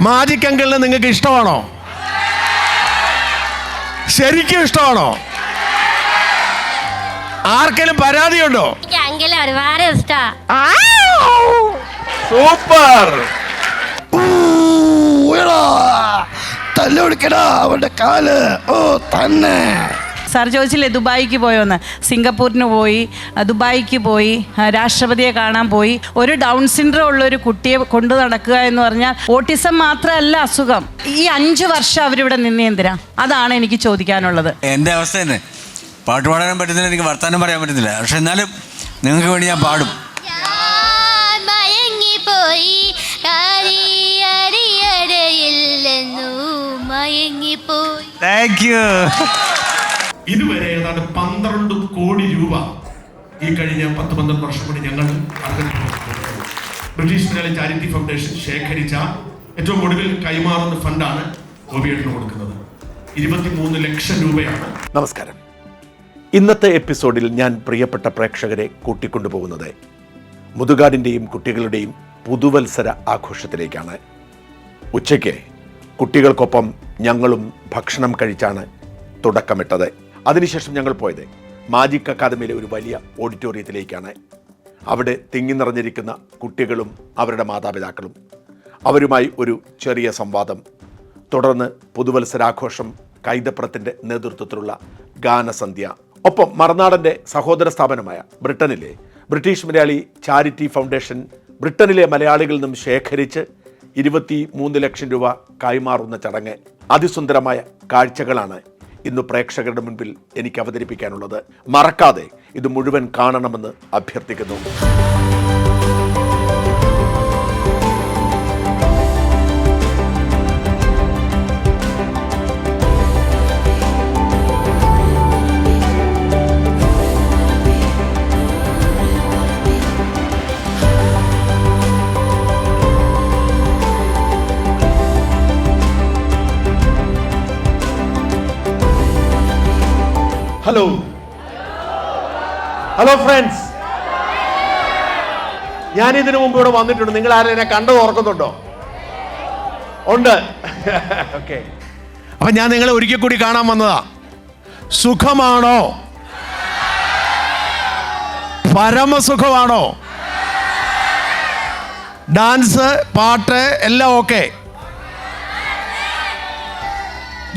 Magic അങ്കിളിനെ നിങ്ങൾക്ക് ഇഷ്ടമാണോ? ശരിക്കും ഇഷ്ടമാണോ? ആർക്കെങ്കിലും പരാതിയുണ്ടോ? അങ്കിളെ ഒരുപാട് ഇഷ്ടാ. സൂപ്പർ. തല്ലുകൊടുക്കടാ അവന്റെ കാല്. ഓ തന്നെ. സാർ ചോദിച്ചില്ലേ ദുബായിക്ക് പോയോന്ന്? സിംഗപ്പൂരിന് പോയി, ദുബായിക്ക് പോയി, രാഷ്ട്രപതിയെ കാണാൻ പോയി. ഒരു ഡൗൺ സിൻഡ്രോം ഉള്ള ഒരു കുട്ടിയെ കൊണ്ടു നടക്കുക എന്ന് പറഞ്ഞാൽ ഓട്ടിസം മാത്രമല്ല അസുഖം. ഈ 5 വർഷം അവരിവിടെ നിന്നേന്തിരാ? അതാണ് എനിക്ക് ചോദിക്കാനുള്ളത്. എൻ്റെ അവസ്ഥ തന്നെ, പാട്ട് പാടാനും പറ്റുന്നില്ല, എനിക്ക് വർത്താനം പറയാൻ പറ്റുന്നില്ല. പക്ഷെ എന്നാലും നിങ്ങൾക്ക് വേണ്ടി ഞാൻ പാടും. Thank you. ഇതുവരെ ഏതാണ്ട് 12 കോടി രൂപ ഈ കഴിഞ്ഞ 10-12 വർഷം കൊണ്ട് ഞങ്ങൾ ബ്രിട്ടീഷ് മലയാളി ചാരിറ്റി ഫൗണ്ടേഷൻ ശേഖരിച്ച ഏറ്റവും ഒടുവിൽ കൈമാറുന്ന ഫണ്ടാണ് ഗോപിയേട്ടന് കൊടുക്കുന്നത്. 23 ലക്ഷം രൂപയാണ്. നമസ്കാരം. ഇന്നത്തെ എപ്പിസോഡിൽ ഞാൻ പ്രിയപ്പെട്ട പ്രേക്ഷകരെ കൂട്ടിക്കൊണ്ടുപോകുന്നത് മുതുകാടിൻ്റെയും കുട്ടികളുടെയും പുതുവത്സര ആഘോഷത്തിലേക്കാണ്. ഉച്ചയ്ക്ക് കുട്ടികൾക്കൊപ്പം ഞങ്ങളും ഭക്ഷണം കഴിച്ചാണ് തുടക്കമിട്ടത്. അതിനുശേഷം ഞങ്ങൾ പോയത് മാജിക് അക്കാദമിയിലെ ഒരു വലിയ ഓഡിറ്റോറിയത്തിലേക്കാണ്. അവിടെ തിങ്ങി നിറഞ്ഞിരിക്കുന്ന കുട്ടികളും അവരുടെ മാതാപിതാക്കളും. അവരുമായി ഒരു ചെറിയ സംവാദം. തുടർന്ന് പുതുവത്സരാഘോഷം, കൈതപ്രത്തിൻ്റെ നേതൃത്വത്തിലുള്ള ഗാനസന്ധ്യ. ഒപ്പം മറുനാടൻ്റെ സഹോദര സ്ഥാപനമായ ബ്രിട്ടനിലെ ബ്രിട്ടീഷ് മലയാളി ചാരിറ്റി ഫൗണ്ടേഷൻ ബ്രിട്ടനിലെ മലയാളികളിൽ നിന്നും ശേഖരിച്ച് 23 ലക്ഷം രൂപ കൈമാറുന്ന ചടങ്ങ്. അതിസുന്ദരമായ കാഴ്ചകളാണ് ഇന്ന് പ്രേക്ഷകരുടെ മുൻപിൽ എനിക്ക് അവതരിപ്പിക്കാനുള്ളത്. മറക്കാതെ ഇത് മുഴുവൻ കാണണമെന്ന് അഭ്യർത്ഥിക്കുന്നു. ഹലോ ഫ്രണ്ട്സ്, ഞാനിതിനു മുമ്പ് ഇവിടെ വന്നിട്ടുണ്ട്. നിങ്ങൾ ആരും എന്നെ കണ്ടത് ഓർക്കുന്നുണ്ടോ? ഉണ്ട്. ഓക്കെ. അപ്പൊ ഞാൻ നിങ്ങളെ ഒരിക്കൽ കൂടി കാണാൻ വന്നതാ. സുഖമാണോ? പരമസുഖമാണോ? ഡാൻസ്, പാട്ട് എല്ലാം ഓക്കെ?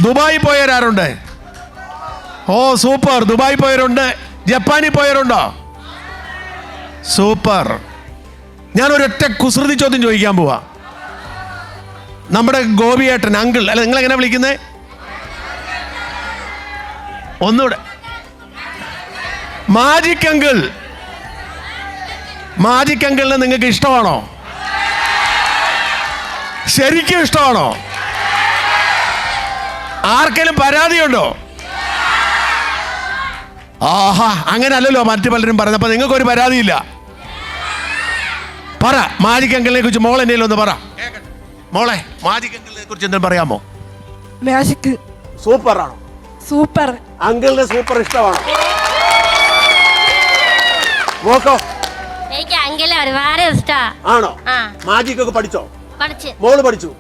ദുബായി പോയവരാരുണ്ട്? ഓ സൂപ്പർ. ദുബായി പോയവരുണ്ട്. ജപ്പാനിൽ പോയവരുണ്ടോ? സൂപ്പർ. ഞാനൊരൊറ്റ കുസൃതി ചോദ്യം ചോദിക്കാൻ പോവാ. നമ്മുടെ ഗോപിയേട്ടൻ അങ്കിൾ, അല്ല നിങ്ങൾ എങ്ങനെ വിളിക്കുന്നേ? ഒന്നുകൂടെ. Magic uncle. മാജിക് അങ്കിളിനെ നിങ്ങൾക്ക് ഇഷ്ടമാണോ? ശരിക്കും ഇഷ്ടമാണോ? ആർക്കെങ്കിലും പരാതിയുണ്ടോ? ആഹാ, അങ്ങനെ അല്ലല്ലോ മറ്റു പലരും പറയുന്നത്. അപ്പൊ നിങ്ങൾക്കൊരു പരാതിയില്ല. പറ, മാജിക് അങ്കിളിനെ കുറിച്ച് മോൾ എന്തെങ്കിലും ഒന്ന് പറ. മോളെ, മാജിക് അങ്കിളിനെ കുറിച്ച് എന്തെങ്കിലും പറയാമോ? മാജിക് സൂപ്പർ ആണോ? സൂപ്പർ. അങ്കിളിനെ സൂപ്പർ ഇഷ്ടമാണോ? മോക്കോ? എനിക്ക് അങ്കിളെ ഒരുപാട് ഇഷ്ടാ. ആണോ? മാജിക് ഒക്കെ പഠിച്ചോ? പഠിച്ചു. മോള് പഠിച്ചു?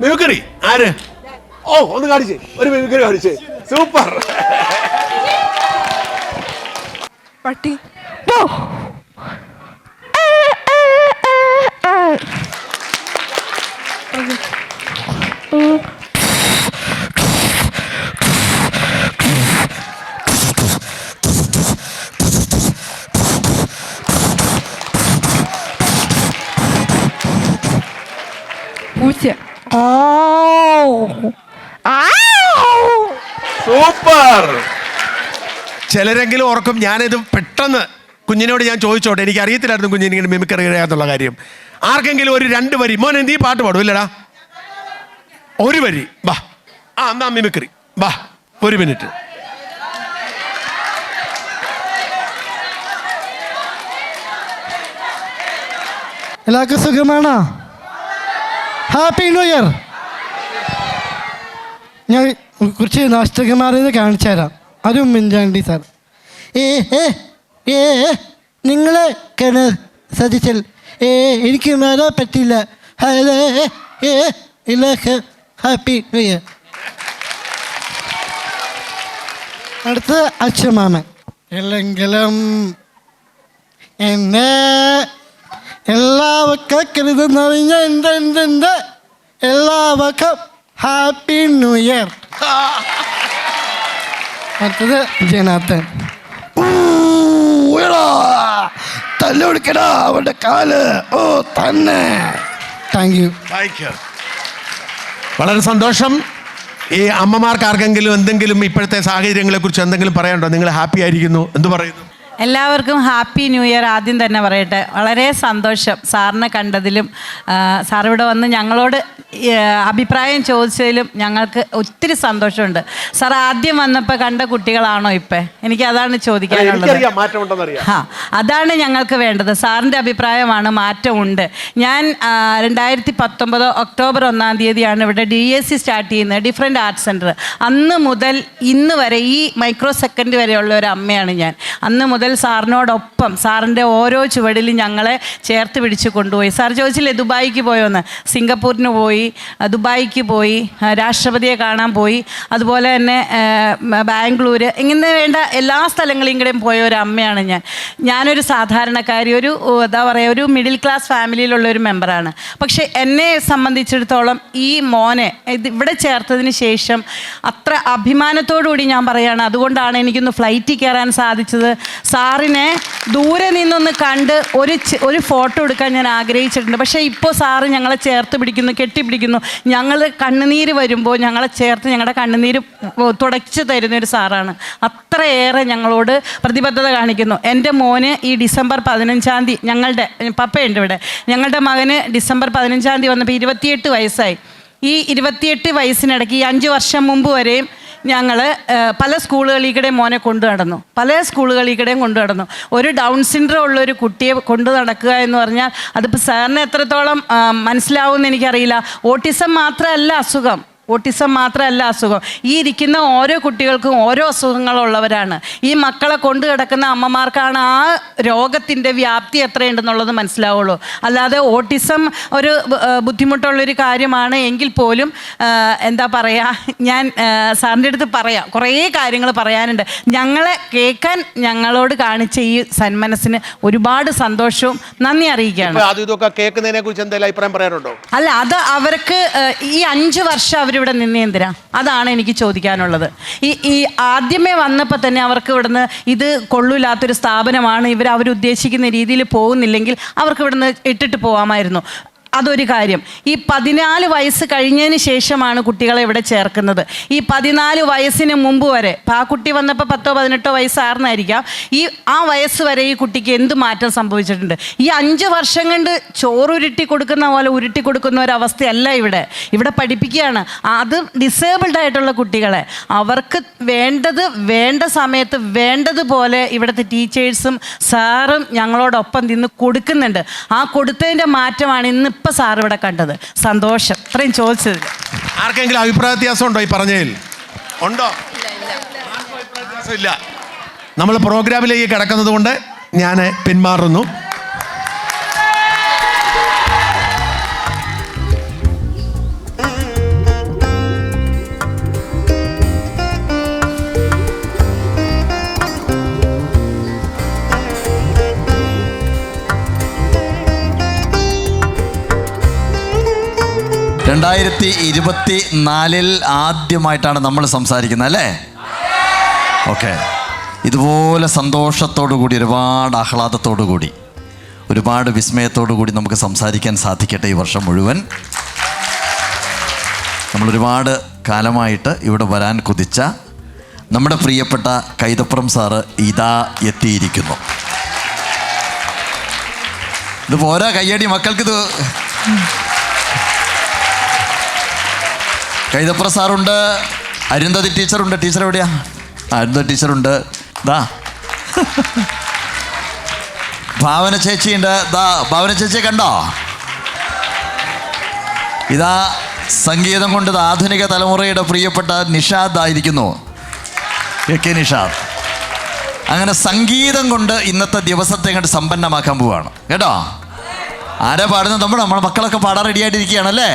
മിമിക്രി. ആര്? ഓ, ഒന്ന് കാണിച്ചേ, ഒരു മിമിക്രി കാണിച്ചേ. സൂപ്പർ. പട്ടി. പൂച്ച. സൂപ്പർ. ചിലരെങ്കിലും ഓർക്കും ഞാനിത് പെട്ടെന്ന് കുഞ്ഞിനോട് ഞാൻ ചോദിച്ചോട്ടെ. എനിക്ക് അറിയത്തില്ലായിരുന്നു കുഞ്ഞിനെ മിമിക്രി അറിയാന്നുള്ള കാര്യം. ആർക്കെങ്കിലും ഒരു 2 വരി, മോനെ നീ പാട്ട് പാടും ഇല്ലടാ? ഒരു വരി ബാ. എന്നാ മിമിക്രി ബാ, 1 മിനിറ്റ്. എല്ലാവർക്കും സുഖമാണോ? Happy new year. ഞാൻ കുറച്ച് നാസ്തികന്മാരെ കാണിച്ചു തരാം. അതും മിഞ്ചാണ്ടി സാർ. നിങ്ങളെ ശ്രദ്ധിച്ചാൽ എനിക്ക് വരാൻ പറ്റില്ല. Happy new year. അടുത്ത അച്ഛമാമൻ. എല്ലെങ്കിലും എന്നെ എല്ലാവർക്കും കരുതുന്നറിഞ്ഞ എന്തെന്തെന്ത് എല്ലാവർക്കും ഹാപ്പി ന്യൂ ഇയർ. അടുത്തത് ജനാഥൻ. തല്ലുകൊടുക്കടാ അവരുടെ കാല്. ഓ തന്നെ. Thank you. വളരെ സന്തോഷം. ഈ അമ്മമാർക്ക് ആർക്കെങ്കിലും എന്തെങ്കിലും ഇപ്പോഴത്തെ സാഹചര്യങ്ങളെ കുറിച്ച് എന്തെങ്കിലും പറയാനുണ്ടോ? നിങ്ങൾ ഹാപ്പി ആയിരിക്കുന്നു എന്ത് പറയുന്നു? എല്ലാവർക്കും ഹാപ്പി ന്യൂ ഇയർ. ആദ്യം തന്നെ പറയട്ടെ, വളരെ സന്തോഷം സാറിനെ കണ്ടതിലും സാർ ഇവിടെ വന്ന് ഞങ്ങളോട് അഭിപ്രായം ചോദിച്ചതിലും ഞങ്ങൾക്ക് ഒത്തിരി സന്തോഷമുണ്ട്. സാർ ആദ്യം വന്നപ്പോൾ കണ്ട കുട്ടികളാണോ ഇപ്പം? എനിക്ക് അതാണ് ചോദിക്കാനുള്ളത്. അതാണ് ഞങ്ങൾക്ക് വേണ്ടത്. സാറിൻ്റെ അഭിപ്രായമാണ്, മാറ്റമുണ്ട്. ഞാൻ 2019 ഒക്ടോബർ 1-ാം തീയതിയാണ് ഇവിടെ DSC സ്റ്റാർട്ട് ചെയ്യുന്നത്, ഡിഫറെൻ്റ് ആർട്സ് സെൻറ്റർ. അന്ന് മുതൽ ഇന്ന് വരെ ഈ മൈക്രോ സെക്കൻഡ് വരെയുള്ള ഒരു അമ്മയാണ് ഞാൻ. അന്ന് മുതൽ സാറിനോടൊപ്പം സാറിൻ്റെ ഓരോ ചുവടിലും ഞങ്ങളെ ചേർത്ത് പിടിച്ച് കൊണ്ടുപോയി. സാർ ചോദിച്ചില്ലേ ദുബായിക്ക് പോയോന്ന്? സിംഗപ്പൂരിന് പോയി, ദുബായിക്ക് പോയി, രാഷ്ട്രപതിയെ കാണാൻ പോയി, അതുപോലെ തന്നെ ബാംഗ്ലൂർ, ഇങ്ങനെ വേണ്ട എല്ലാ സ്ഥലങ്ങളിലും കൂടെയും പോയ ഒരു അമ്മയാണ് ഞാൻ. ഞാനൊരു സാധാരണക്കാരി, എന്താ പറയുക, ഒരു മിഡിൽ ക്ലാസ് ഫാമിലിയിലുള്ള ഒരു മെമ്പറാണ്. പക്ഷേ എന്നെ സംബന്ധിച്ചിടത്തോളം ഈ മോനെ ഇവിടെ ചേർത്തതിന് ശേഷം അത്ര അഭിമാനത്തോടുകൂടി ഞാൻ പറയുകയാണ്. അതുകൊണ്ടാണ് എനിക്കൊന്ന് ഫ്ലൈറ്റിൽ കയറാൻ സാധിച്ചത്. സാറിനെ ദൂരെ നിന്നൊന്ന് കണ്ട് ഒരു ഫോട്ടോ എടുക്കാൻ ഞാൻ ആഗ്രഹിച്ചിട്ടുണ്ട്. പക്ഷേ ഇപ്പോൾ സാറ് ഞങ്ങളെ ചേർത്ത് പിടിക്കുന്നു, കെട്ടിപ്പിടിക്കുന്നു. ഞങ്ങൾ കണ്ണുനീര് വരുമ്പോൾ ഞങ്ങളെ ചേർത്ത് ഞങ്ങളുടെ കണ്ണുനീര് തുടച്ചു തരുന്നൊരു സാറാണ്. അത്രയേറെ ഞങ്ങളോട് പ്രതിബദ്ധത കാണിക്കുന്നു. എൻ്റെ മോന് ഈ ഡിസംബർ 15-ാം തീയതി, ഞങ്ങളുടെ പപ്പയുണ്ട് ഇവിടെ, ഞങ്ങളുടെ മകന് ഡിസംബർ 15-ാം തീയതി വന്നപ്പോൾ 28 വയസ്സായി. ഈ 28 വയസ്സിനിടയ്ക്ക് ഈ 5 വർഷം മുമ്പ് വരെയും ഞങ്ങൾ പല സ്കൂളുകളിൽ കൂടെ മോനെ കൊണ്ടു നടന്നു, പല സ്കൂളുകളിൽ കൂടെയും കൊണ്ടു നടന്നു. ഒരു ഡൗൺ സിൻഡ്രോം ഉള്ള ഒരു കുട്ടിയെ കൊണ്ടു നടക്കുക എന്ന് പറഞ്ഞാൽ അതിപ്പോൾ സാറിന് എത്രത്തോളം മനസ്സിലാവുമെന്ന് എനിക്കറിയില്ല. ഓട്ടിസം മാത്രമല്ല അസുഖം, ഈ ഇരിക്കുന്ന ഓരോ കുട്ടികൾക്കും ഓരോ അസുഖങ്ങളുള്ളവരാണ്. ഈ മക്കളെ കൊണ്ടു കിടക്കുന്ന അമ്മമാർക്കാണ് ആ രോഗത്തിൻ്റെ വ്യാപ്തി എത്രയുണ്ടെന്നുള്ളത് മനസ്സിലാവുള്ളൂ. അല്ലാതെ ഓട്ടിസം ഒരു ബുദ്ധിമുട്ടുള്ളൊരു കാര്യമാണ് എങ്കിൽ പോലും എന്താ പറയുക, ഞാൻ സാറിൻ്റെ അടുത്ത് പറയാം, കുറേ കാര്യങ്ങൾ പറയാനുണ്ട്. ഞങ്ങളെ കേൾക്കാൻ ഞങ്ങളോട് കാണിച്ച ഈ സന്മനസ്സിന് ഒരുപാട് സന്തോഷവും നന്ദി അറിയിക്കുകയാണ്. അല്ല, അത് അവർക്ക് ഈ 5 വർഷം അവരിവിടെ നിന്നേന്തിരാ, അതാണ് എനിക്ക് ചോദിക്കാനുള്ളത്. ഈ ആദ്യമേ വന്നപ്പോൾ തന്നെ അവർക്ക് ഇവിടുന്ന് ഇത് കൊള്ളൂല്ലാത്തൊരു സ്ഥാപനമാണ്, അവരുദ്ദേശിക്കുന്ന രീതിയിൽ പോകുന്നില്ലെങ്കിൽ അവർക്ക് ഇവിടുന്ന് ഇട്ടിട്ട് പോകാമായിരുന്നു. അതൊരു കാര്യം. ഈ 14 വയസ്സ് കഴിഞ്ഞതിന് ശേഷമാണ് കുട്ടികളെ ഇവിടെ ചേർക്കുന്നത്. ഈ 14 വയസ്സിന് മുമ്പ് വരെ, ആ കുട്ടി വന്നപ്പോൾ 10-18 വയസ്സായിരുന്നായിരിക്കാം, ആ വയസ്സ് വരെ ഈ കുട്ടിക്ക് എന്ത് മാറ്റം സംഭവിച്ചിട്ടുണ്ട്? ഈ 5 വർഷം കൊണ്ട് ചോറുരുട്ടി കൊടുക്കുന്ന പോലെ ഉരുട്ടി കൊടുക്കുന്ന ഒരവസ്ഥയല്ല ഇവിടെ പഠിപ്പിക്കുകയാണ്. അത് ഡിസേബിൾഡ് ആയിട്ടുള്ള കുട്ടികളെ അവർക്ക് വേണ്ട സമയത്ത് വേണ്ടതുപോലെ ഇവിടുത്തെ ടീച്ചേഴ്സും സാറും ഞങ്ങളോടൊപ്പം നിന്ന് കൊടുക്കുന്നുണ്ട്. ആ കൊടുത്തതിൻ്റെ മാറ്റമാണ് ഇന്ന് ഇപ്പം സാർ ഇവിടെ കണ്ടത്. സന്തോഷം. ഇത്രയും ചോദിച്ചതിൽ ആർക്കെങ്കിലും അഭിപ്രായ വ്യത്യാസം ഉണ്ടോ? ഈ പറഞ്ഞതിൽ ഉണ്ടോ? ഇല്ല. നമ്മൾ പ്രോഗ്രാമിലേക്ക് കിടക്കുന്നത് കൊണ്ട് ഞാൻ പിന്മാറുന്നു. രണ്ടായിരത്തി 24 ആദ്യമായിട്ടാണ് നമ്മൾ സംസാരിക്കുന്നത് അല്ലേ? ഓക്കെ. ഇതുപോലെ സന്തോഷത്തോടു കൂടി, ഒരുപാട് ആഹ്ലാദത്തോടു കൂടി, ഒരുപാട് വിസ്മയത്തോടു കൂടി നമുക്ക് സംസാരിക്കാൻ സാധിക്കട്ടെ ഈ വർഷം മുഴുവൻ. നമ്മളൊരുപാട് കാലമായിട്ട് ഇവിടെ വരാൻ കൊതിച്ച നമ്മുടെ പ്രിയപ്പെട്ട കൈതപ്പുറം സാറ് ഇതാ എത്തിയിരിക്കുന്നു. ഇത് പോരാ, കയ്യടി മക്കൾക്കിത്. കൈതപ്പുറം സാറുണ്ട്, അരുന്ധതി ടീച്ചറുണ്ട്. ടീച്ചർ എവിടെയാ? അരുന്ധതി ടീച്ചറുണ്ട്. ദാ ഭാവന ചേച്ചിയുണ്ട്. ദാ ഭാവന ചേച്ചിയെ കണ്ടോ? ഇതാ സംഗീതം കൊണ്ട് ആധുനിക തലമുറയുടെ പ്രിയപ്പെട്ട നിഷാദ് ആയിരിക്കുന്നു, കെ നിഷാദ്. അങ്ങനെ സംഗീതം കൊണ്ട് ഇന്നത്തെ ദിവസത്തെ കണ്ട് സമ്പന്നമാക്കാൻ പോവാണ് കേട്ടോ. ആരാ പാടുന്നത്? നമ്മളെ മക്കളൊക്കെ പാടാൻ റെഡിയായിട്ടിരിക്കുകയാണല്ലേ?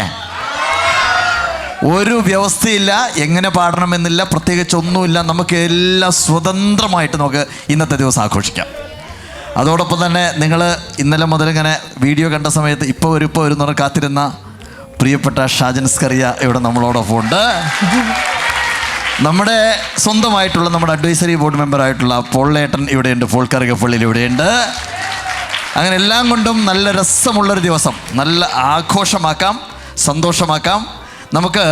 ഒരു വ്യവസ്ഥയില്ല, എങ്ങനെ പാടണമെന്നില്ല, പ്രത്യേകിച്ച് ഒന്നുമില്ല. നമുക്ക് എല്ലാം സ്വതന്ത്രമായിട്ട് നമുക്ക് ഇന്നത്തെ ദിവസം ആഘോഷിക്കാം. അതോടൊപ്പം തന്നെ നിങ്ങൾ ഇന്നലെ മുതൽ ഇങ്ങനെ വീഡിയോ കണ്ട സമയത്ത് ഇപ്പോൾ വരുന്നവർ കാത്തിരുന്ന പ്രിയപ്പെട്ട ഷാജൻ സ്കറിയ ഇവിടെ നമ്മളോടൊപ്പം ഉണ്ട്. നമ്മുടെ സ്വന്തമായിട്ടുള്ള നമ്മുടെ അഡ്വൈസറി ബോർഡ് മെമ്പറായിട്ടുള്ള പോളേട്ടൻ ഇവിടെയുണ്ട്, പോൾ കറുകപ്പള്ളിയിൽ ഇവിടെയുണ്ട്. അങ്ങനെ എല്ലാം കൊണ്ടും നല്ല രസമുള്ളൊരു ദിവസം, നല്ല ആഘോഷമാക്കാം, സന്തോഷമാക്കാം. നമുക്ക്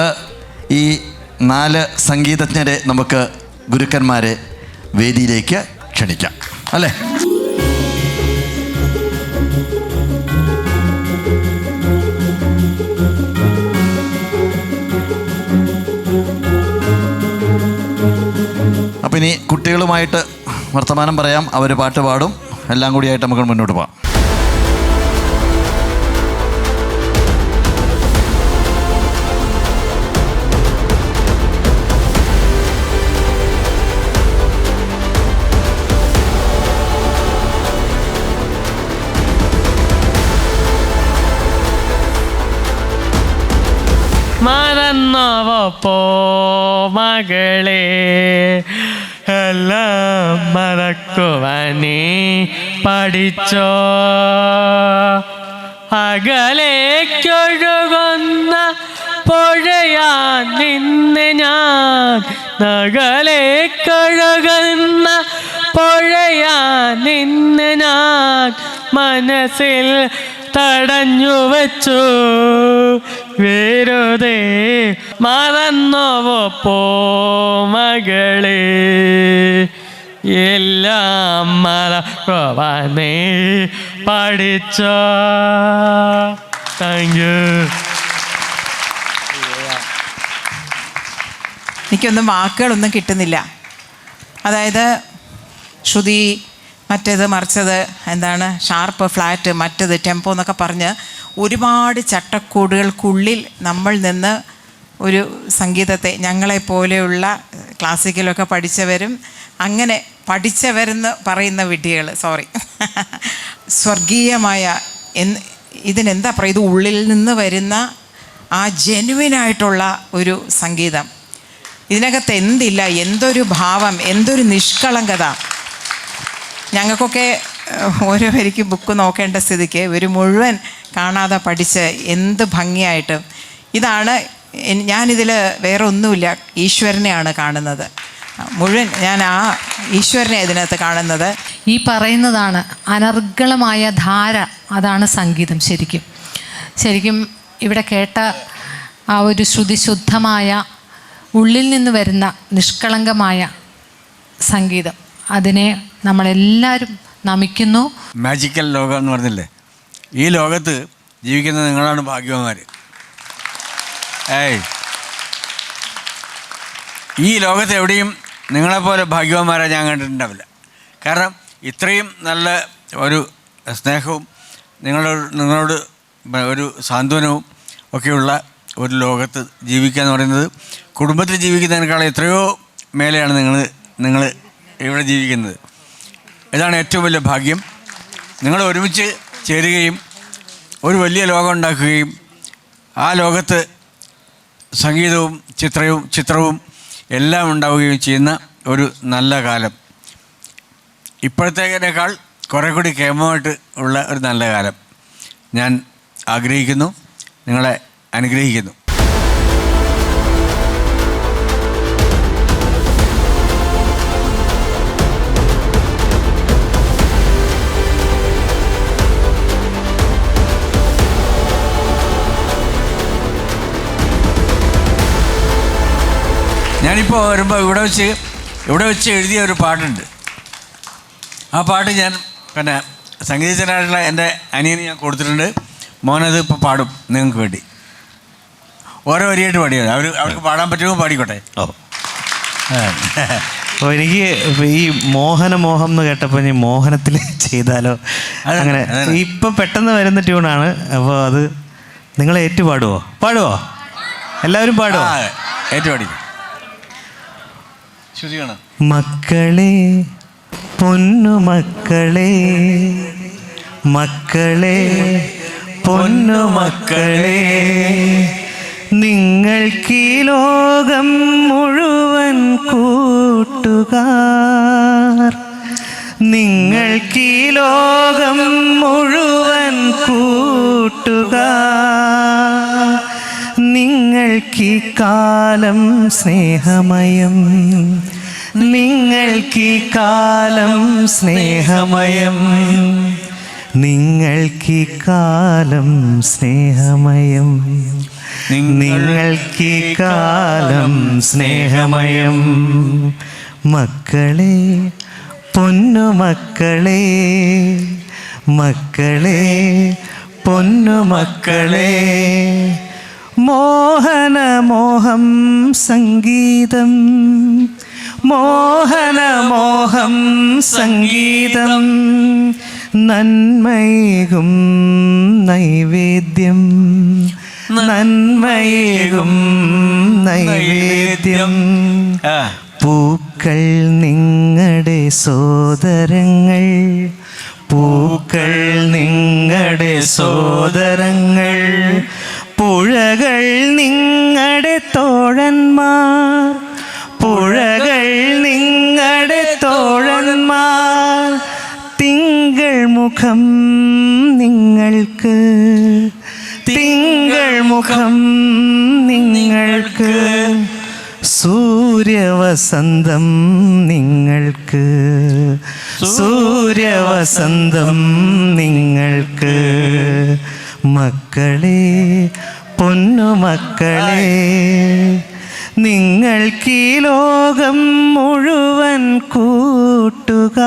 ഈ 4 സംഗീതജ്ഞരെ നമുക്ക് ഗുരുക്കന്മാരെ വേദിയിലേക്ക് ക്ഷണിക്കാം, അല്ലേ? അപ്പം ഇനി കുട്ടികളുമായിട്ട് വർത്തമാനം പറയാം, അവർ പാട്ട് പാടും, എല്ലാം കൂടിയായിട്ട് നമുക്ക് മുന്നോട്ട് പോകാം. മറന്നവപ്പോ മകളെ എല്ലാം മറക്കുവാനേ പഠിച്ചോ. അകലേക്കൊഴുകുന്ന പുഴയാ നിന്നെ ഞാൻ, അകലേക്കൊഴുകുന്ന പുഴയാ നിന്നെ ഞാൻ മനസ്സിൽ തടഞ്ഞു വച്ചു വെറുതെ. മറന്നോവപ്പോ മകളെ എല്ലാം മറക്കുവാനേ പഠിച്ചോ. Thank you. എനിക്കൊന്നും വാക്കുകളൊന്നും കിട്ടുന്നില്ല. അതായത് ശ്രുതി, മറ്റേത് മറിച്ചത്, എന്താണ് ഷാർപ്പ്, ഫ്ലാറ്റ്, മറ്റേത് ടെമ്പോ എന്നൊക്കെ പറഞ്ഞ് ഒരുപാട് ചട്ടക്കൂടുകൾക്കുള്ളിൽ നമ്മൾ നിന്ന് ഒരു സംഗീതത്തെ, ഞങ്ങളെപ്പോലെയുള്ള ക്ലാസിക്കലൊക്കെ പഠിച്ചവരും അങ്ങനെ പഠിച്ചവരെന്ന് പറയുന്ന വിഡ്ഢികൾ, സോറി, സ്വർഗീയമായ ഇതിനെന്താ പറയുക, ഇത് ഉള്ളിൽ നിന്ന് വരുന്ന ആ ജെനുവിനായിട്ടുള്ള ഒരു സംഗീതം. ഇതിനകത്ത് എന്തില്ല, എന്തൊരു ഭാവം, എന്തൊരു നിഷ്കളങ്കത. ഞങ്ങൾക്കൊക്കെ ഓരോ വരിക്ക് ബുക്ക് നോക്കേണ്ട സ്ഥിതിക്ക് ഒരു മുഴുവൻ കാണാതെ പഠിച്ച് എന്ത് ഭംഗിയായിട്ട്. ഇതാണ് ഞാനിതിൽ വേറെ ഒന്നുമില്ല, ഈശ്വരനെയാണ് കാണുന്നത് മുഴുവൻ. ഞാൻ ആ ഈശ്വരനെ ഇതിനകത്ത് കാണുന്നത്. ഈ പറയുന്നതാണ് അനർഗളമായ ധാര, അതാണ് സംഗീതം. ശരിക്കും ഇവിടെ കേട്ട ആ ഒരു ശ്രുതിശുദ്ധമായ ഉള്ളിൽ നിന്ന് വരുന്ന നിഷ്കളങ്കമായ സംഗീതം, അതിനെ നമ്മളെല്ലാവരും നമിക്കുന്നു. മാജിക്കൽ ലോകം എന്ന് പറഞ്ഞില്ലേ, ഈ ലോകത്ത് ജീവിക്കുന്ന നിങ്ങളാണ് ഭാഗ്യവാന്മാർ. ഈ ലോകത്ത് എവിടെയും നിങ്ങളെപ്പോലെ ഭാഗ്യവാന്മാരെ ഞാൻ കണ്ടിട്ടുണ്ടാവില്ല. കാരണം ഇത്രയും നല്ല ഒരു സ്നേഹവും നിങ്ങളോട് ഒരു സാന്ത്വനവും ഒക്കെയുള്ള ഒരു ലോകത്ത് ജീവിക്കുക എന്ന് പറയുന്നത് കുടുംബത്തിൽ ജീവിക്കുന്നതിനേക്കാൾ എത്രയോ മേലെയാണ് നിങ്ങൾ ഇവിടെ ജീവിക്കുന്നത്. ഇതാണ് ഏറ്റവും വലിയ ഭാഗ്യം. നിങ്ങൾ ഒരുമിച്ച് ചേരുകയും ഒരു വലിയ ലോകം ഉണ്ടാക്കുകയും ആ ലോകത്ത് സംഗീതവും ചിത്രവും എല്ലാം ഉണ്ടാവുകയും ചെയ്യുന്ന ഒരു നല്ല കാലം. ഇപ്പോഴത്തേക്കിനേക്കാൾ കുറേ കൂടി കേമമായിട്ട് ഉള്ള ഒരു നല്ല കാലം ഞാൻ ആഗ്രഹിക്കുന്നു, നിങ്ങളെ അനുഗ്രഹിക്കുന്നു. ഞാനിപ്പോൾ വരുമ്പോൾ ഇവിടെ വെച്ച് എഴുതിയ ഒരു പാട്ടുണ്ട്. ആ പാട്ട് ഞാൻ പിന്നെ സംഗീതജ്ഞനായിട്ടുള്ള എൻ്റെ അനിയന് ഞാൻ കൊടുത്തിട്ടുണ്ട്. മോനത് ഇപ്പോൾ പാടും നിങ്ങൾക്ക് വേണ്ടി. ഓരോ വരിയായിട്ട് പാടിയത് അവർക്ക് പാടാൻ പറ്റുമോ പാടിക്കോട്ടെ. അപ്പോൾ എനിക്ക് ഈ മോഹനം എന്ന് കേട്ടപ്പോൾ ഞാൻ മോഹനത്തിൽ ചെയ്താലോ, അങ്ങനെ ഇപ്പം പെട്ടെന്ന് വരുന്ന ട്യൂണാണ്. അപ്പോൾ അത് നിങ്ങൾ പാടുവോ എല്ലാവരും പാടുവോ? ഏറ്റുപാടി. ശ്രുതിയാണ്. മക്കളെ പൊന്നു മക്കളെ പൊന്നുമക്കളെ, നിങ്ങൾക്കീ ലോകം മുഴുവൻ കൂട്ടുകാർ, നിങ്ങൾക്കീ ലോകം മുഴുവൻ കൂട്ടുകാർ, നിങ്ങൾക്കീ കാലം സ്നേഹമയം, നിങ്ങൾക്കീ കാലം സ്നേഹമയം, നിങ്ങൾക്കീ കാലം സ്നേഹമയം, നിങ്ങൾക്കീ കാലം സ്നേഹമയം. മക്കളെ, പൊന്നുമക്കളെ, മക്കളെ, പൊന്നുമക്കളെ, മോഹനമോഹം സംഗീതം, മോഹനമോഹം സംഗീതം, നന്മയേകും നൈവേദ്യം, നന്മയേകും നൈവേദ്യം. പൂക്കൾ നിങ്ങളുടെ സോദരങ്ങൾ, പൂക്കൾ നിങ്ങളുടെ സോദരങ്ങൾ, പുഴകൾ നിങ്ങളുടെ തോഴന്മാർ, പുഴകൾ നിങ്ങളുടെ തോഴന്മാർ, തിങ്കൾ മുഖം നിങ്ങൾക്ക്, തിങ്കൾ മുഖം നിങ്ങൾക്ക്, സൂര്യവസന്തം നിങ്ങൾക്ക്, സൂര്യവസന്തം നിങ്ങൾക്ക്. മക്കളെ, പൊന്നുമക്കളെ, നിങ്ങൾക്കീ ലോകം മുഴുവൻ കൂട്ടുകാർ,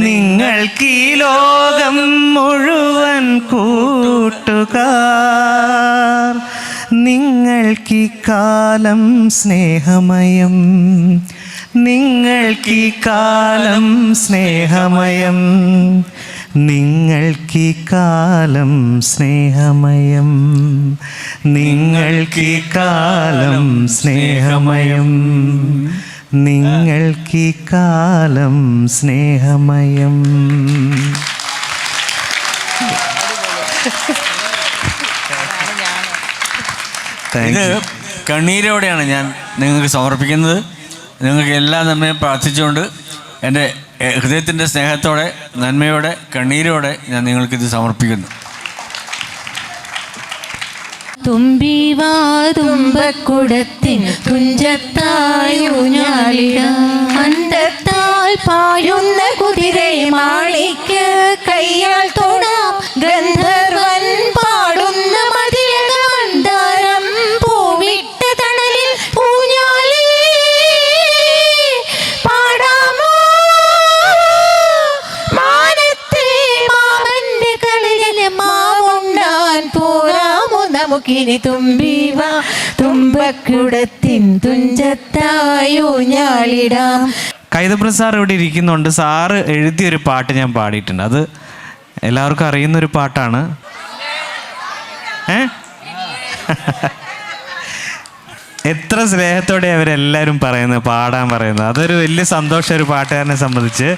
നിങ്ങൾക്കീ ലോകം മുഴുവൻ കൂട്ടുകാർ, നിങ്ങൾക്കീ കാലം സ്നേഹമയം, നിങ്ങൾക്കീ കാലം സ്നേഹമയം, നിങ്ങൾക്കീ കാലം സ്നേഹമയം, നിങ്ങൾക്കീ കാലം സ്നേഹമയം, നിങ്ങൾക്കീ കാലം സ്നേഹമയം. ഇത് കണ്ണീരോടെയാണ് ഞാൻ നിങ്ങൾക്ക് സമർപ്പിക്കുന്നത്. നിങ്ങൾക്ക് എല്ലാ നന്മയും പ്രാർത്ഥിച്ചുകൊണ്ട് എൻ്റെ ഹൃദയത്തിൻ്റെ സ്നേഹത്തോടെ, നന്മയോടെ, കണ്ണീരോടെ ഞാൻ നിങ്ങൾക്കിത് സമർപ്പിക്കുന്നു. തുമ്പിവാ തുമ്പക്കുടത്തിൻ തുഞ്ചത്തായൂഞ്ഞാലിടാം, അന്തത്താൽ പായുന്ന കുതിരൈ മാണിക്ക് കയ്യാൽ തൊടാം, ഗന്ധർവൻ പാടുന്ന മതിലക മന്ദാരം പൂവിട്ട തണലിൽ ഊഞ്ഞാലി പാടാമോ, മാനത്തെ മാമന്റെ കളിയിലെ മാവുണ്ണാൻ പോരാമോ നമുക്കിനി, തുമ്പിവാ തുമ്പക്കുടത്തിൻ തുഞ്ചത്തായൂഞ്ഞാലിടാം. കൈതപ്രൻ സാർ ഇവിടെ ഇരിക്കുന്നുണ്ട്. സാറ് എഴുതിയൊരു പാട്ട് ഞാൻ പാടിയിട്ടുണ്ട്. അത് എല്ലാവർക്കും അറിയുന്നൊരു പാട്ടാണ്. എത്ര സ്നേഹത്തോടെ അവരെല്ലാവരും പറയുന്നത്, പാടാൻ പറയുന്നത്. അതൊരു വലിയ സന്തോഷം ഒരു പാട്ടുകാരനെ സംബന്ധിച്ച്.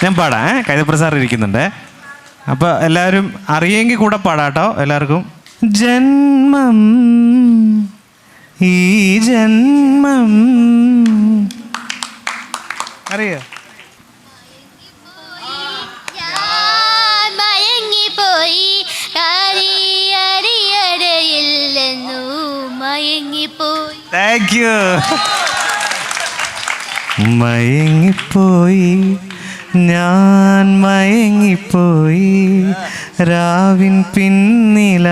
ഞാൻ പാടാം. കൈതപ്രൻ സാർ ഇരിക്കുന്നുണ്ട്. അപ്പോൾ എല്ലാവരും അറിയെങ്കിൽ കൂടെ പാടാട്ടോ എല്ലാവർക്കും. ജന്മം ഈ ജന്മം അറിയോ? മയങ്ങിപ്പോയി അറിയറിയടയില്ലെന്നു മയങ്ങിപ്പോയി. Thank you. മയങ്ങിപ്പോയി ഞാൻ മയങ്ങിപ്പോയി, രാവിൻ പിന്നില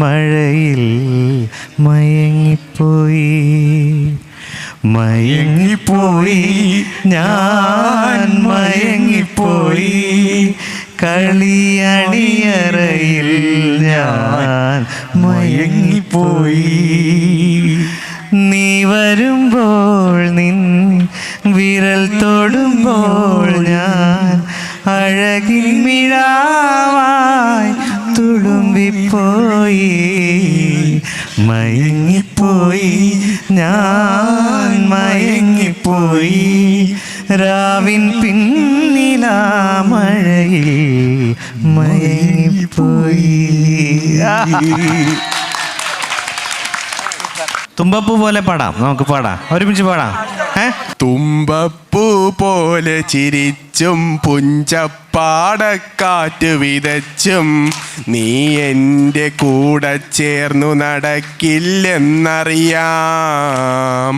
മഴയിൽ മയങ്ങിപ്പോയി, മയങ്ങിപ്പോയി ഞാൻ മയങ്ങിപ്പോയി, കളിയണിയറയിൽ ഞാൻ മയങ്ങിപ്പോയി. നീ വരുമ്പോൾ നിൻ വിരൽ തൊടുമ്പോൾ ഞാൻ അഴകിൻ മിഴാവായി തുളുമ്പിപ്പോയി, മയങ്ങിപ്പോയി ഞാൻ മയങ്ങിപ്പോയി, രാവിൻ പിന്നിലാ മഴയിൽ മയങ്ങിപ്പോയി. തുമ്പപ്പൂ പോലെ പാടാം, നമുക്ക് പാടാം, ഒരുമിച്ച് പാടാം. തുമ്പപ്പൂ പോലെ ചിരിച്ചും പുഞ്ചപ്പാടക്കാറ്റ് വിതച്ചും നീ എൻ്റെ കൂടെ ചേർന്നു നടക്കില്ലെന്നറിയാം.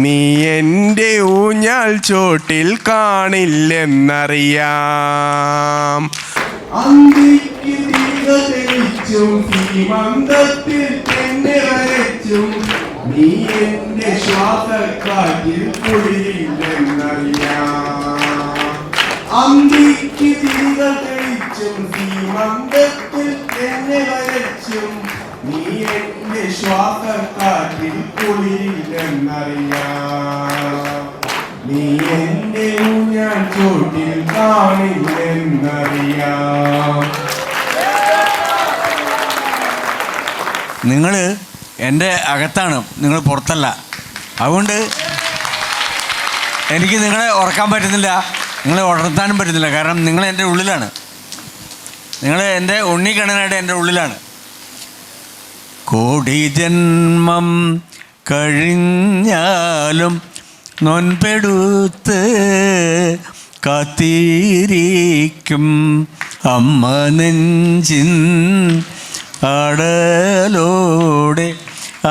നീ എൻ്റെ ഊഞ്ഞാൽ ചോട്ടിൽ കാണില്ലെന്നറിയാം. അന്തിക്ക് തീക തെളിച്ചും സീമന്തത്തിൽ എന്നെ വരച്ചും നീ എന്റെ ശ്വാസക്കാറ്റിൽ കുളിരില്ലെന്നറിയാം. അന്തിക്ക് തീക തെളിച്ചും സീമന്തത്തിൽ എന്നെ വരച്ചും നീ എന്റെ ശ്വാസക്കാറ്റിൽ കുളിരില്ലെന്നറിയാം. നീ എന്റെ ഊഞ്ഞാൽ ചോട്ടിൽ കാണില്ലെന്നറിയാം. നിങ്ങൾ എൻ്റെ അകത്താണ്, നിങ്ങൾ പുറത്തല്ല. അതുകൊണ്ട് എനിക്ക് നിങ്ങളെ ഉറക്കാൻ പറ്റുന്നില്ല, നിങ്ങളെ ഉണർത്താനും പറ്റുന്നില്ല. കാരണം നിങ്ങൾ എൻ്റെ ഉള്ളിലാണ്, നിങ്ങൾ എൻ്റെ ഉണ്ണിക്കണ്ണനായിട്ട് എൻ്റെ ഉള്ളിലാണ്. കോടി ജന്മം കഴിഞ്ഞാലും നൊൻപെടുത്ത് കാത്തിരിക്കും അമ്മ നെഞ്ചിൻ ആടലോടെ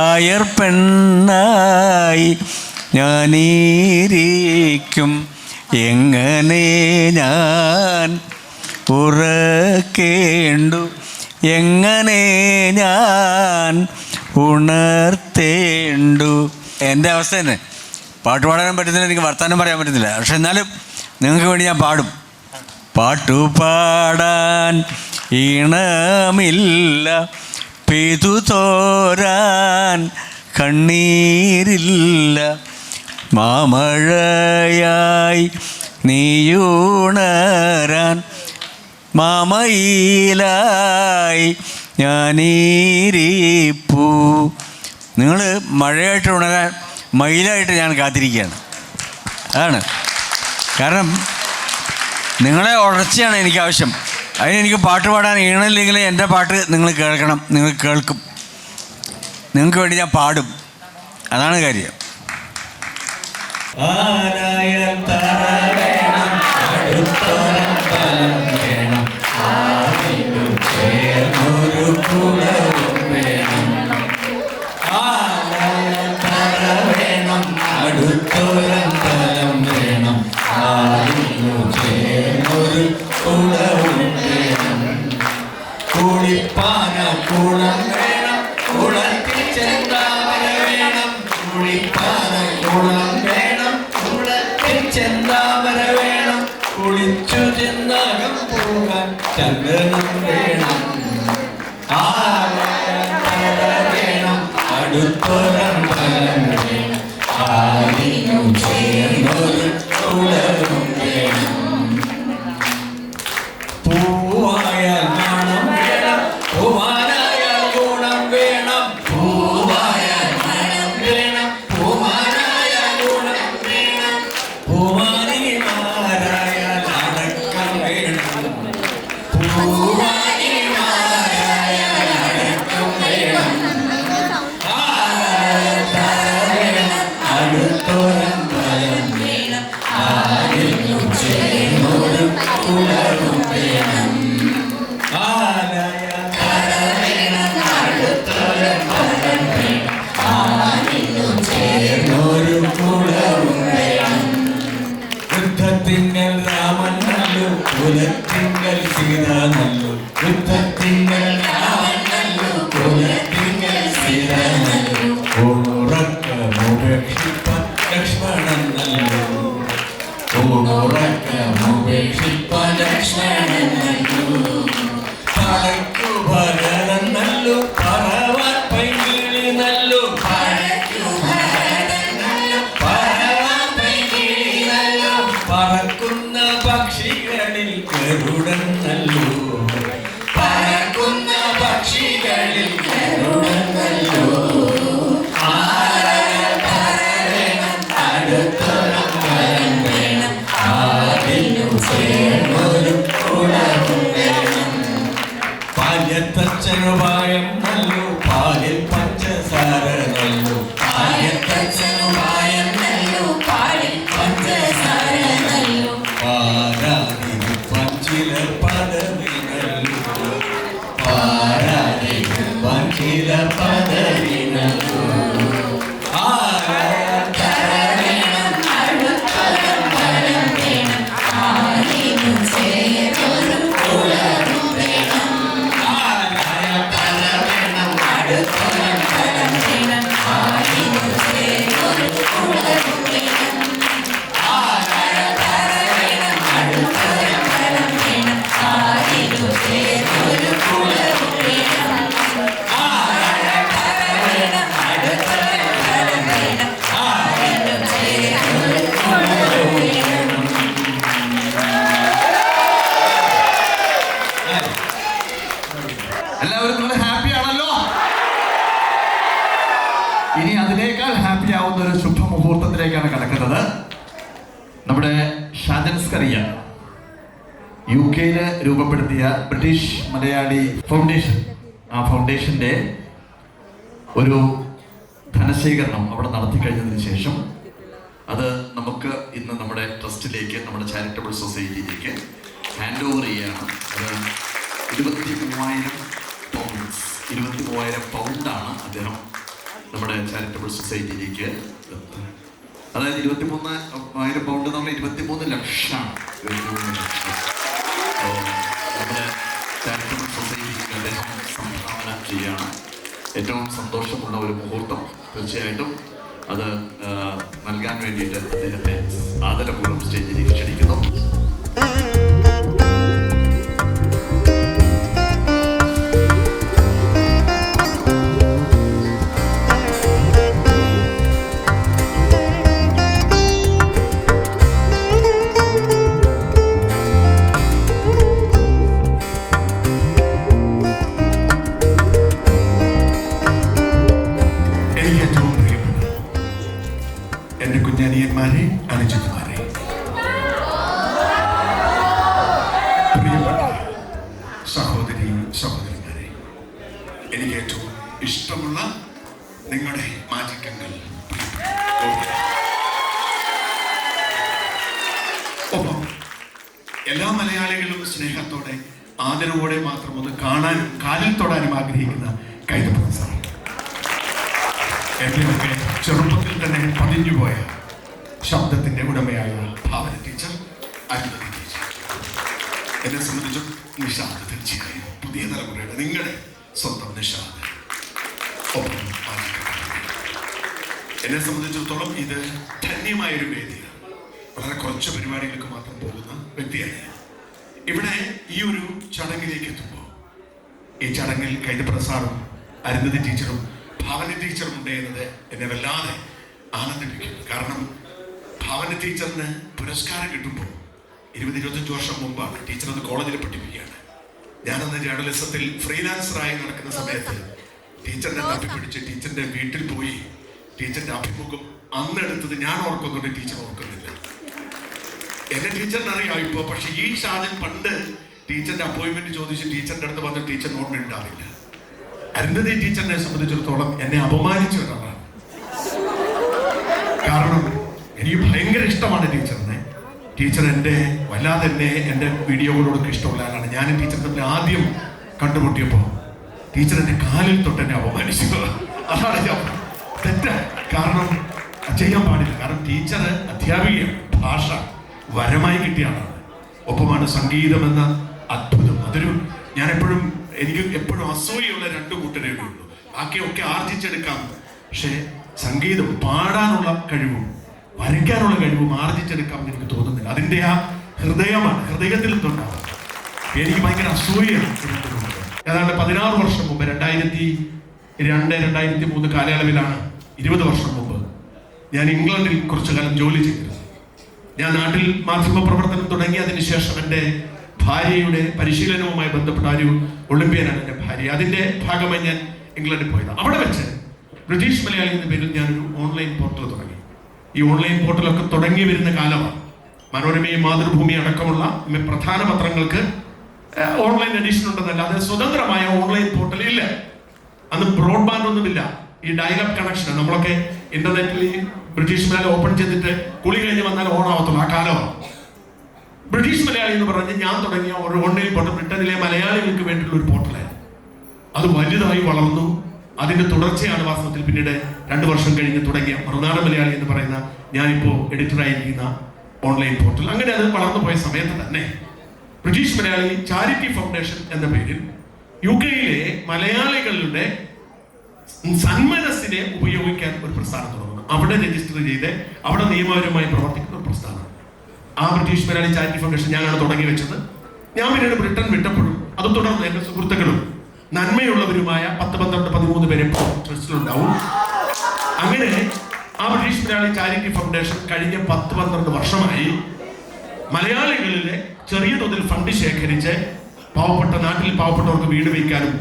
ആയർ പെണ്ണായി ഞാനീരിക്കും. എങ്ങനെ ഞാൻ ഉറക്കേണ്ടു, എങ്ങനെ ഞാൻ ഉണർത്തേണ്ടു. എൻ്റെ അവസ്ഥ തന്നെ, പാട്ട് പാടാനും പറ്റുന്നില്ല, എനിക്ക് വർത്താനം പറയാൻ പറ്റുന്നില്ല. പക്ഷെ എന്നാലും നിങ്ങൾക്ക് വേണ്ടി ഞാൻ പാടും. പാട്ടുപാടാൻ ഈണമില്ല, പെയ്തു തോരാൻ കണ്ണീരില്ല. മാമഴയായി നീയുണരാൻ മാമയിലായി ഞാനീരിപ്പൂ. നിങ്ങൾ മഴയായിട്ട് ഉണരാൻ മയിലായിട്ട് ഞാൻ കാത്തിരിക്കുകയാണ്. അതാണ് കാരണം നിങ്ങളെ ഉണർച്ചയാണ് എനിക്ക് ആവശ്യം. അതിനെനിക്ക് പാട്ട് പാടാൻ ഈണമില്ലെങ്കിൽ എൻ്റെ പാട്ട് നിങ്ങൾ കേൾക്കണം, നിങ്ങൾ കേൾക്കും. നിങ്ങൾക്ക് വേണ്ടി ഞാൻ പാടും, അതാണ് കാര്യം. ചന്ദനം വേണം, വേണം, അടുത്തൊരമ്പലം വേണം, ആരിനും ചേർന്നൊരു കുളവും വേണം. പൂവായ മണം വേണം, പൂവാനായ ഗുണം വേണം. പൂവായ മണം വേണം, പൂവാനായ ഗുണം വേണം. പൂവാനിമാരായ അടക്കം വേണം. യുദ്ധത്തിങ്കൽ രാമൻ നല്ലു, കുലത്തിങ്കൽ സീത നല്ലു. യുദ്ധത്തിങ്കൽ രാമൻ നല്ലു, കുലത്തിങ്കൽ സീത നല്ലു. ഊണുറക്കമുപേക്ഷിപ്പാൻ ലക്ഷ്മണൻ നല്ലു. ഊണുറക്കമുപേക്ഷിപ്പാൻ ലക്ഷ്മണൻ നല്ലു. പടയ്ക്കു ഭരതൻ നല്ലു, പറവാൻ പൈകിളി നല്ലു. പറക്കുന്ന പക്ഷികളിൽ ഗരുഡൻ നല്ലു. പറക്കുന്ന പക്ഷികളിൽ ഗരുഡൻ നല്ലു. അടുത്തൊരമ്പലം വേണം, ആരിനും ചേർന്നൊരു പ്രായത്തച്ഛനുപായം നല്ലു പാലിൽ പഞ്ചസാര നല്ലു പ്രായത്തച്ഛനുപായം നല്ലു പാലിൽ പഞ്ചസാര നല്ലു പാരാതിരിപ്പാൻ ചില പദവി നല്ലു പാരാതിരിപ്പാൻ ചില പദവി നല്ലു എല്ലാവരും നിങ്ങൾ ഹാപ്പി ആണല്ലോ. ഇനി അതിനേക്കാൾ ഹാപ്പി ആവുന്ന ഒരു ശുഭമുഹൂർത്തത്തിലേക്കാണ് കടക്കുന്നത്. നമ്മുടെ ഷാജൻസ്കറിയ UK രൂപപ്പെടുത്തിയ ബ്രിട്ടീഷ് മലയാളി ഫൗണ്ടേഷൻ, ആ ഫൗണ്ടേഷൻ്റെ ഒരു ധനശേഖരണം അവിടെ നടത്തി കഴിഞ്ഞതിന് ശേഷം അത് നമുക്ക് ഇന്ന് നമ്മുടെ ട്രസ്റ്റിലേക്ക്, നമ്മുടെ ചാരിറ്റബിൾ സൊസൈറ്റിയിലേക്ക് ഹാൻഡ് ഓവർ ചെയ്യുകയാണ്. അത് 23,000 പൗണ്ടാണ് അദ്ദേഹം നമ്മുടെ ചാരിറ്റബിൾ സൊസൈറ്റിയിലേക്ക്, അതായത് 23,000 പൗണ്ട് നമ്മൾ 23 ലക്ഷമാണ്. 23 ലക്ഷം നമ്മുടെ ചാരിറ്റബിൾ സൊസൈറ്റിക്ക് അദ്ദേഹം സംഭാവന ചെയ്യുകയാണ്. ഏറ്റവും സന്തോഷമുള്ള ഒരു മുഹൂർത്തം. തീർച്ചയായിട്ടും അത് നൽകാൻ വേണ്ടിയിട്ട് അദ്ദേഹത്തെ ആദരപൂർവ്വം സ്റ്റേജിലേക്ക് ക്ഷണിക്കുന്നു. എൻ്റെ കുഞ്ഞനിയന്മാരെ, അനുജിതന്മാരെ, പ്രിയപ്പെട്ട സഹോദരി സഹോദരന്മാരെ, എനിക്ക് ഏറ്റവും ഇഷ്ടമുള്ള നിങ്ങളുടെ മാജിക്കങ്ങൾ, ഒപ്പം എല്ലാ മലയാളികളും സ്നേഹത്തോടെ ആദരവോടെ മാത്രം ഒന്ന് കാണാനും കാലിൽ തൊടാനും ആഗ്രഹിക്കുന്ന കൈതപ്രസാദ് സാർ, എൻ്റെയൊക്കെ ചെറുപ്പത്തിൽ തന്നെ പതിഞ്ഞുപോയ ശബ്ദത്തിൻ്റെ ഉടമയായ ഭാവന ടീച്ചർ, അരുന്ധതി ടീച്ചർ, എന്നെ സംബന്ധിച്ചും നിഷാദ്, തീർച്ചയായും പുതിയ തലമുറയുടെ നിങ്ങളുടെ സ്വന്തം നിഷാദ്. ഒപ്പം എന്നെ സംബന്ധിച്ചിടത്തോളം ഇത് ധന്യമായൊരു വേദിയാണ്. വളരെ കുറച്ച് പരിപാടികൾക്ക് മാത്രം പോകുന്ന വ്യക്തിയാണ്. ഇവിടെ ഈ ഒരു ചടങ്ങിലേക്ക് എത്തുമ്പോൾ, ഈ ചടങ്ങിൽ കൈതപ്രസാദും അരുന്ധതി ടീച്ചറും ഭാവന ടീച്ചറും ഉണ്ട് എന്നത് എന്നെ വല്ലാതെ ആനന്ദിപ്പിക്കുന്നു. കാരണം ഭാവന ടീച്ചറിന് പുരസ്കാരം കിട്ടുമ്പോൾ 20-25 വർഷം മുമ്പാണ്. ടീച്ചർ അത് കോളേജിൽ പഠിപ്പിക്കുകയാണ്. ഞാനന്ന് ജേർണലിസത്തിൽ ഫ്രീലാൻസറായി നടക്കുന്ന സമയത്ത് ടീച്ചറിനെ തപ്പിപ്പിടിച്ച് ടീച്ചറിന്റെ വീട്ടിൽ പോയി ടീച്ചറിന്റെ അഭിമുഖം അന്നെടുത്തത് ഞാൻ ഓർക്കുന്നുണ്ട്, ടീച്ചർ ഓർക്കുന്നില്ല. എന്നെ ടീച്ചറിന് അറിയാം ഇപ്പോൾ. പക്ഷെ ഈ ഷാജൻ പണ്ട് ടീച്ചറിന്റെ അപ്പോയിന്റ്മെന്റ് ചോദിച്ച് ടീച്ചറിന്റെ അടുത്ത് വന്ന് ടീച്ചറിന് ഓർമ്മയുണ്ടാവില്ല. അരുന്ധതി ടീച്ചറിനെ സംബന്ധിച്ചിടത്തോളം എന്നെ അപമാനിച്ച ഒരാളാണ്. കാരണം എനിക്ക് ഭയങ്കര ഇഷ്ടമാണ് ടീച്ചറിനെ. ടീച്ചർ വല്ലാതെ എൻ്റെ വീഡിയോകളോടൊക്കെ ഇഷ്ടമുള്ള ആളാണ്. ഞാനും ടീച്ചർ തമ്മിൽ ആദ്യം കണ്ടുമുട്ടിയപ്പോൾ ടീച്ചർ എൻ്റെ കാലിൽ തൊട്ട് എന്നെ അപമാനിച്ചു. അതാണ് ഞാൻ തെറ്റാണ്. കാരണം ചെയ്യാൻ പാടില്ല. കാരണം ടീച്ചർ അധ്യാപികയാണ്. ഭാഷ വരമായി കിട്ടിയ ആളാണ്. ഒപ്പമാണ് സംഗീതം എന്ന അത്ഭുതം. എനിക്ക് എപ്പോഴും അസൂയുള്ള 2 കൂട്ടരേ ഉള്ളൂ. ബാക്കിയൊക്കെ ആർജിച്ചെടുക്കാം. പക്ഷേ സംഗീതം പാടാനുള്ള കഴിവും വരയ്ക്കാനുള്ള കഴിവും ആർജിച്ചെടുക്കാം എന്ന് എനിക്ക് തോന്നുന്നില്ല. അതിൻ്റെ ആ ഹൃദയമാണ്, ഹൃദയത്തിൽ നിന്നുണ്ടാവും. എനിക്ക് ഭയങ്കര അസൂയാണ്. ഏതാണ്ട് 16 വർഷം മുമ്പ്, 2002-2003 കാലയളവിലാണ്, 20 വർഷം മുമ്പ് ഞാൻ ഇംഗ്ലണ്ടിൽ കുറച്ചു കാലം ജോലി ചെയ്തിരുന്നു. ഞാൻ നാട്ടിൽ മാധ്യമപ്രവർത്തനം തുടങ്ങി. അതിനുശേഷം എൻ്റെ ഭാര്യയുടെ പരിശീലനവുമായി ബന്ധപ്പെട്ട ഒരു ഒളിമ്പ്യനാണ് എൻ്റെ ഭാര്യ. അതിൻ്റെ ഭാഗമായി ഞാൻ ഇംഗ്ലണ്ടിൽ പോയതാണ്. അവിടെ വെച്ച് ബ്രിട്ടീഷ് മലയാളി എന്ന പേരിൽ ഞാനൊരു ഓൺലൈൻ പോർട്ടൽ തുടങ്ങി. ഈ ഓൺലൈൻ പോർട്ടലൊക്കെ തുടങ്ങി വരുന്ന കാലമാണ്. മനോരമയും മാതൃഭൂമി അടക്കമുള്ള പ്രധാന പത്രങ്ങൾക്ക് ഓൺലൈൻ എഡിഷൻ ഉണ്ടെന്നല്ലാതെ സ്വതന്ത്രമായ ഓൺലൈൻ പോർട്ടൽ ഇല്ല. അന്ന് ബ്രോഡ്ബാൻഡ് ഒന്നുമില്ല, ഈ ഡയലപ്പ് കണക്ഷൻ. നമ്മളൊക്കെ ഇന്റർനെറ്റിൽ ബ്രിട്ടീഷ് മലയാളി ഓപ്പൺ ചെയ്തിട്ട് കുളി കഴിഞ്ഞ് വന്നാൽ ഓൺ ആവത്തുള്ളൂ, ആ കാലമാണ്. ബ്രിട്ടീഷ് മലയാളി എന്ന് പറഞ്ഞ് ഞാൻ തുടങ്ങിയ ഒരു ഓൺലൈൻ പോർട്ടൽ ബ്രിട്ടനിലെ മലയാളികൾക്ക് വേണ്ടിയിട്ടുള്ള ഒരു പോർട്ടലായിരുന്നു. അത് വലുതായി വളർന്നു. അതിന്റെ തുടർച്ചയാണ് വാസ്തവത്തിൽ പിന്നീട് 2 വർഷം കഴിഞ്ഞ് തുടങ്ങിയ മറുനാട് മലയാളി എന്ന് പറയുന്ന ഞാനിപ്പോൾ എഡിറ്ററായിരിക്കുന്ന ഓൺലൈൻ പോർട്ടൽ. അങ്ങനെ അത് വളർന്നു പോയ സമയത്ത് തന്നെ ബ്രിട്ടീഷ് മലയാളി ചാരിറ്റി ഫൗണ്ടേഷൻ എന്ന പേരിൽ UK മലയാളികളുടെ സന്മനസ്സിനെ ഉപയോഗിക്കാൻ ഒരു പ്രസ്ഥാനം തുടങ്ങുന്നു. അവിടെ രജിസ്റ്റർ ചെയ്ത് അവിടെ നിയമപരമായി പ്രവർത്തിക്കുന്ന ഒരു പ്രസ്ഥാനം. ആ ബ്രിട്ടീഷ് മലയാളി ചാരിറ്റി ഫൗണ്ടേഷൻ ഞാനാണ് തുടങ്ങി വെച്ചത്. ഞാൻ പിന്നീട് ബ്രിട്ടൻ വിട്ടപ്പോഴും അത് തുടർന്ന് എൻ്റെ സുഹൃത്തുക്കളും നന്മയുള്ളവരുമായ 10, 12, 13 പേരെ ട്രസ്റ്റിലുണ്ടാവും. അങ്ങനെ ആ ബ്രിട്ടീഷ് മലയാളി ചാരിറ്റി ഫൗണ്ടേഷൻ കഴിഞ്ഞ 10, 12 വർഷമായി മലയാളികളിലെ ചെറിയ തോതിൽ ഫണ്ട് ശേഖരിച്ച് നാട്ടിൽ പാവപ്പെട്ടവർക്ക് വീട് വയ്ക്കാനും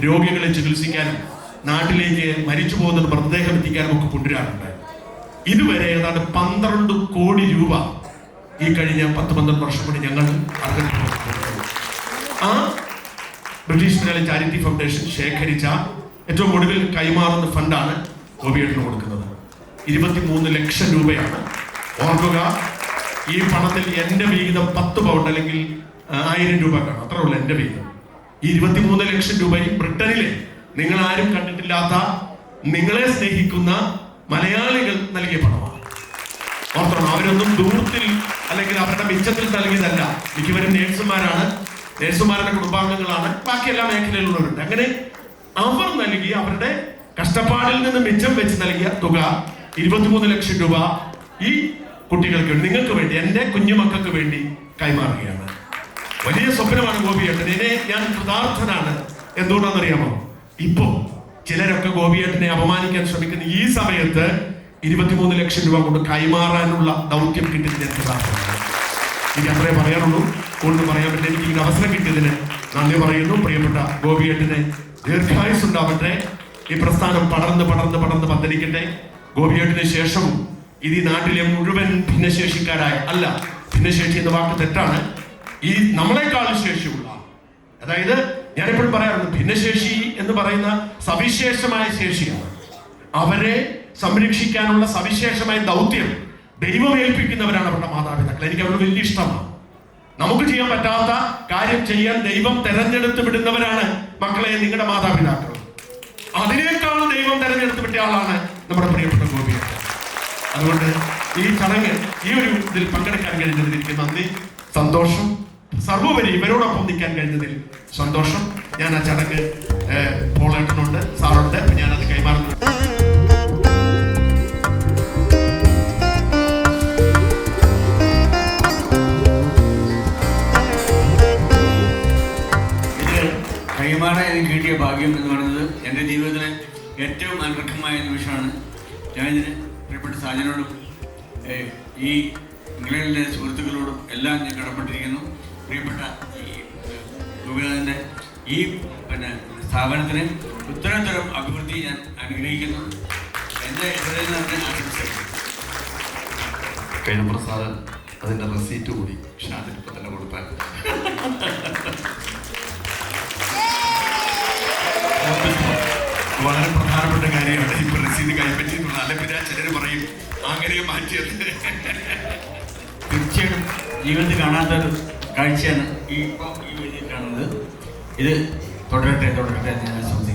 രോഗികളെ ചികിത്സിക്കാനും നാട്ടിലേക്ക് മരിച്ചു പോകുന്ന മൃതദേഹം എത്തിക്കാനും ഒക്കെ കൊണ്ടുവരാറുണ്ട്. ഇതുവരെ ഏതാണ്ട് 12 കോടി രൂപ ഈ കഴിഞ്ഞ 10, 12 വർഷം കൊണ്ട് ഞങ്ങൾ ആ ബ്രിട്ടീഷ് മലയാളി ചാരിറ്റി ഫൗണ്ടേഷൻ ശേഖരിച്ച ഏറ്റവും ഒടുവിൽ കൈമാറുന്ന ഫണ്ടാണ് ഗോപിയേട്ടന് കൊടുക്കുന്നത്. 23 ലക്ഷം രൂപയാണ്. ഓർക്കുക, ഈ പണത്തിൽ എൻ്റെ വിഹിതം 10 പൗണ്ട് അല്ലെങ്കിൽ 1000 രൂപ കാണും, അത്രേ ഉള്ളൂ എൻ്റെ വിഹിതം. ഈ 23 ലക്ഷം രൂപയും ബ്രിട്ടനിലെ നിങ്ങൾ ആരും കണ്ടിട്ടില്ലാത്ത നിങ്ങളെ സ്നേഹിക്കുന്ന മലയാളികൾ നൽകിയ പണമാണ്. ഓർക്കണം, അവരൊന്നും ദൂരത്തിൽ അല്ലെങ്കിൽ അവരുടെ മിച്ചത്തിൽ നൽകിയതല്ല. മിക്കവരും നേഴ്സുമാരാണ്, നേഴ്സുമാരുടെ കുടുംബാംഗങ്ങളാണ്, ബാക്കി എല്ലാ മേഖലയിലുള്ളവരുണ്ട്. അങ്ങനെ അവർ നൽകിയ അവരുടെ കഷ്ടപ്പാടിൽ നിന്ന് മിച്ചം വെച്ച് നൽകിയ തുക 23 ലക്ഷം രൂപ ഈ കുട്ടികൾക്ക് വേണ്ടി, നിങ്ങൾക്ക് വേണ്ടി, എൻ്റെ കുഞ്ഞുമക്കൾക്ക് വേണ്ടി കൈമാറുകയാണ്. വലിയ സ്വപ്നമാണ് ഗോപിയേട്ടൻ. ഇതിനെ ഞാൻ കൃതാർത്ഥനാണ്. എന്തുകൊണ്ടാണെന്നറിയാമോ? ഇപ്പോ ചിലരൊക്കെ ഗോപിയേട്ടനെ അപമാനിക്കാൻ ശ്രമിക്കുന്ന ഈ സമയത്ത് 23 ലക്ഷം രൂപ കൊണ്ട് കൈമാറാനുള്ള ദൗത്യം കിട്ടിയതിന് ഞാൻ കൃതാർത്ഥനാണ്. എനിക്ക് അത്രേ പറയാനുള്ളൂ. കൊണ്ട് പറയാൻ പറ്റില്ല. എനിക്ക് ഈ അവസരം കിട്ടിയതിന് നന്ദി പറയുന്നു. പ്രിയപ്പെട്ട ഗോപിയേട്ടനെ ദീർഘായുസ് ഉണ്ടാവട്ടെ. ഈ പ്രസ്ഥാനം പടർന്ന് പടർന്ന് പടർന്ന് പന്തലിക്കട്ടെ. ഗോപിയേട്ടന് ശേഷവും ഇത് ഈ നാട്ടിലെ മുഴുവൻ ഭിന്നശേഷിക്കാരായ, അല്ല, ഭിന്നശേഷി എന്ന വാക്ക് തെറ്റാണ്, ഈ നമ്മളെക്കാൾ ശേഷിയുള്ള, അതായത് ഞാനെപ്പോഴും പറയാറുണ്ട്, ഭിന്നശേഷി എന്ന് പറയുന്ന സവിശേഷമായ ശേഷിയാണ്. അവരെ സംരക്ഷിക്കാനുള്ള സവിശേഷമായ ദൗത്യം ദൈവം ഏൽപ്പിക്കുന്നവരാണ് അവരുടെ മാതാപിതാക്കൾ. എനിക്ക് അവരോട് വലിയ ഇഷ്ടമാണ്. നമുക്ക് ചെയ്യാൻ പറ്റാത്ത കാര്യം ചെയ്യാൻ ദൈവം തെരഞ്ഞെടുത്ത് വിടുന്നവരാണ് മക്കളെ നിങ്ങളുടെ മാതാപിതാക്കൾ. അതിനേക്കാൾ ദൈവം തെരഞ്ഞെടുത്ത് വിട്ട ആളാണ് നമ്മുടെ പ്രിയപ്പെട്ട ഗോപിയേട്ടൻ. അതുകൊണ്ട് ഈ ചടങ്ങ്, ഈ ഒരു ഇതിൽ പങ്കെടുക്കാൻ കഴിഞ്ഞതിൽ എനിക്ക് നന്ദി, സന്തോഷം. സർവോപരി ഇവരോടൊപ്പം നിൽക്കാൻ കഴിഞ്ഞതിൽ സന്തോഷം. ഞാൻ ആ ചടങ്ങ് പോളേട്ടനുണ്ട്, സാറുണ്ട്, ഞാനത് കൈമാറുന്നു. കൈമാറാൻ എനിക്ക് കിട്ടിയ ഭാഗ്യം എന്ന് പറയുന്നത് എൻ്റെ ജീവിതത്തിലെ ഏറ്റവും അനർഹമായ നിമിഷമാണ്. ഞാനിതിന് പ്രിയപ്പെട്ട സാജനോടും ഈ ഇംഗ്ലണ്ടിലെ സുഹൃത്തുക്കളോടും എല്ലാം ഞാൻ കടപ്പെട്ടിരിക്കുന്നു. പ്രിയപ്പെട്ട ഈ ഗോപിനാഥൻ്റെ ഈ സ്ഥാപനത്തിന് ഉത്തരോത്തരം അഭിവൃദ്ധി ഞാൻ അനുഗ്രഹിക്കുന്നു. എൻ്റെ ഹൃദയം നിറഞ്ഞ ആശംസകൾ. കഴിഞ്ഞ പ്രസാദൻ അതിൻ്റെ റെസീറ്റ് കൂടി ഷാദിനിപ്പോൾ തന്നെ കൊടുത്താൽ വളരെ പ്രധാനപ്പെട്ട കാര്യമാണ്. ഇപ്പൊ രസീത് കൈപ്പറ്റിയിട്ടുള്ള, അല്ലെ പിന്നെ ചിലർ പറയും അങ്ങനെ മാറ്റിയത്. തീർച്ചയായിട്ടും ജീവിതത്തിൽ കാണാത്തൊരു കാഴ്ചയാണ് ഈ വേദിയിൽ കാണുന്നത്. ഇത് തുടരട്ടെ തുടരട്ടെ എന്ന് ഞാൻ ആശംസിക്കുന്നു.